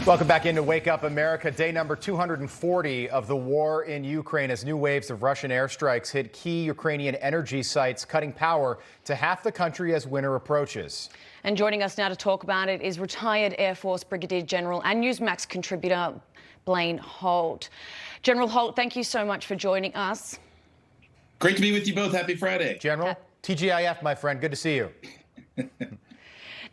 Welcome back into Wake Up America. Day number 240 of the war in Ukraine as new waves of Russian airstrikes hit key Ukrainian energy sites, cutting power to half the country as winter approaches. And joining us now to talk about it is retired Air Force Brigadier General and Newsmax contributor Blaine Holt. General Holt, thank you so much for joining us. Great to be with you both. Happy Friday. General, TGIF, my friend. Good to see you.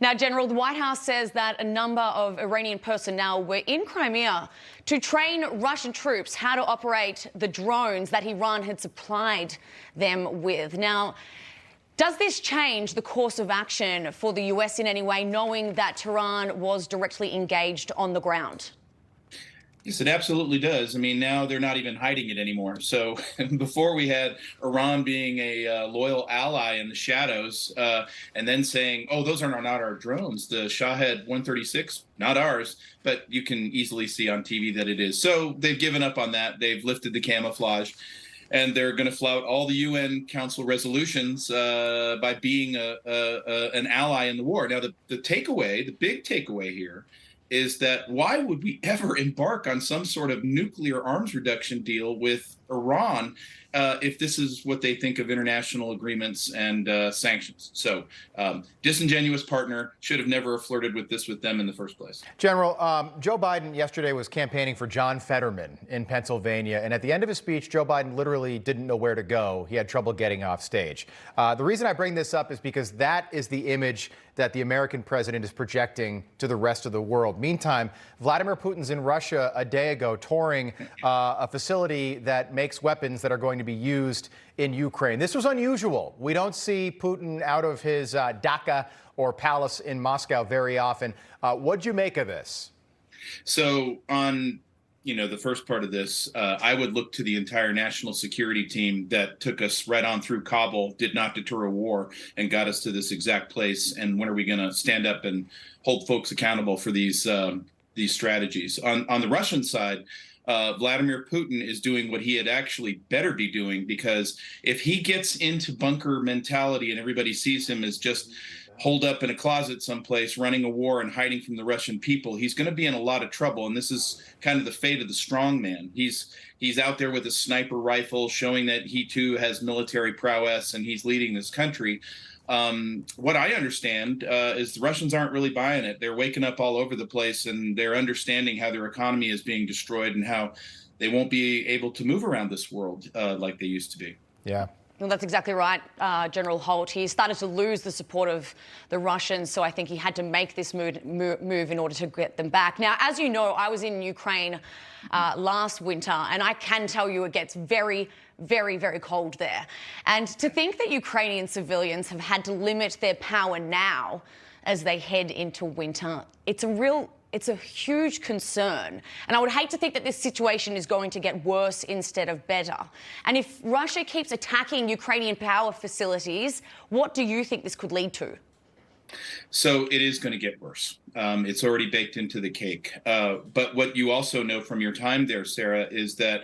Now, General, the White House says that a number of Iranian personnel were in Crimea to train Russian troops how to operate the drones that Iran had supplied them with. Now, does this change the course of action for the US in any way, knowing that Tehran was directly engaged on the ground? Yes, it absolutely does. I mean, now they're not even hiding it anymore. So before we had Iran being a loyal ally in the shadows and then saying, oh, those are not our drones. The Shahed 136, not ours, but you can easily see on TV that it is. So they've given up on that. They've lifted the camouflage. And they're going to flout all the UN Council resolutions by being an ally in the war. Now, the takeaway, the big takeaway here, is that why would we ever embark on some sort of nuclear arms reduction deal with Iran if this is what they think of international agreements and sanctions? So disingenuous partner, should have never flirted with this with them in the first place. General, Joe Biden yesterday was campaigning for John Fetterman in Pennsylvania. And at the end of his speech, Joe Biden literally didn't know where to go. He had trouble getting off stage. The reason I bring this up is because that is the image that the American president is projecting to the rest of the world. Meantime, Vladimir Putin's in Russia a day ago touring a facility that makes weapons that are going to be used in Ukraine. This was unusual. We don't see Putin out of his dacha or palace in Moscow very often. What'd you make of this? So on the first part of this, I would look to the entire national security team that took us right on through Kabul, did not deter a war, and got us to this exact place. And when are we going to stand up and hold folks accountable for these strategies? On the Russian side, Vladimir Putin is doing what he had actually better be doing, because if he gets into bunker mentality and everybody sees him as just holed up in a closet someplace running a war and hiding from the Russian people, he's going to be in a lot of trouble. And this is kind of the fate of the strong man. He's out there with a sniper rifle, showing that he too has military prowess and he's leading this country. What I understand is the Russians aren't really buying it. They're waking up all over the place, and they're understanding how their economy is being destroyed and how they won't be able to move around this world like they used to be. Yeah. Well, that's exactly right, General Holt. He started to lose the support of the Russians, so I think he had to make this move in order to get them back. Now, as you know, I was in Ukraine last winter, and I can tell you it gets very, very, very cold there. And to think that Ukrainian civilians have had to limit their power now as they head into winter, it's a huge concern. And I would hate to think that this situation is going to get worse instead of better. And if Russia keeps attacking Ukrainian power facilities, what do you think this could lead to? So it is going to get worse. It's already baked into the cake. But what you also know from your time there, Sarah, is that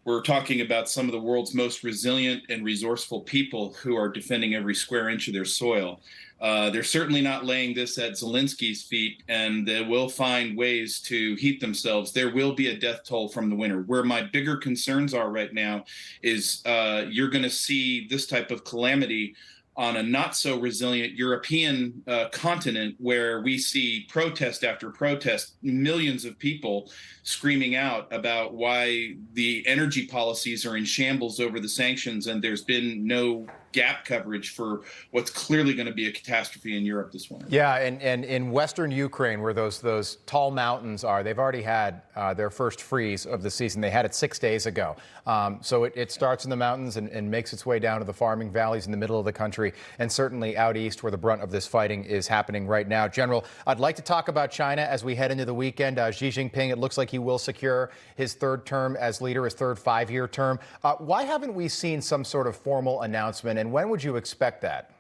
we're talking about some of the world's most resilient and resourceful people who are defending every square inch of their soil. They're certainly not laying this at Zelensky's feet, and they will find ways to heat themselves. There will be a death toll from the winter. Where my bigger concerns are right now is you're going to see this type of calamity on a not so resilient European continent, where we see protest after protest, millions of people screaming out about why the energy policies are in shambles over the sanctions, and there's been no gap coverage for what's clearly going to be a catastrophe in Europe this winter. Yeah, and in western Ukraine, where those tall mountains are, they've already had their first freeze of the season. They had it 6 days ago. So it starts in the mountains and makes its way down to the farming valleys in the middle of the country, and certainly out east, where the brunt of this fighting is happening right now. General, I'd like to talk about China as we head into the weekend. Xi Jinping, it looks like he will secure his third term as leader, his third 5-year term. Why haven't we seen some sort of formal announcement, and when would you expect that?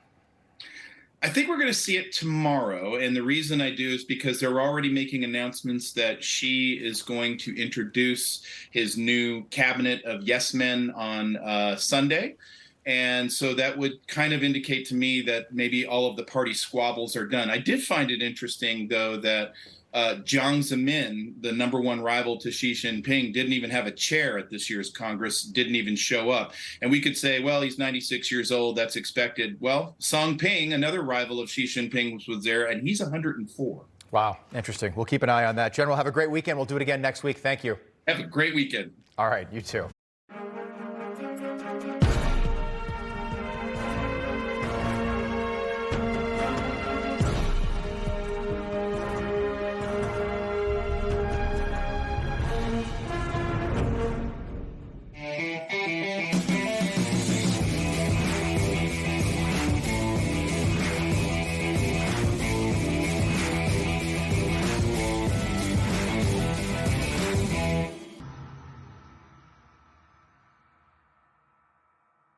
I think we're going to see it tomorrow. And the reason I do is because they're already making announcements that Xi is going to introduce his new cabinet of yes men on Sunday. And so that would kind of indicate to me that maybe all of the party squabbles are done. I did find it interesting, though, that Jiang Zemin, the #1 rival to Xi Jinping, didn't even have a chair at this year's Congress, didn't even show up. And we could say, well, he's 96 years old, that's expected. Well, Song Ping, another rival of Xi Jinping, was there, and he's 104. Wow, interesting. We'll keep an eye on that. General, have a great weekend. We'll do it again next week. Thank you. Have a great weekend. All right, you too.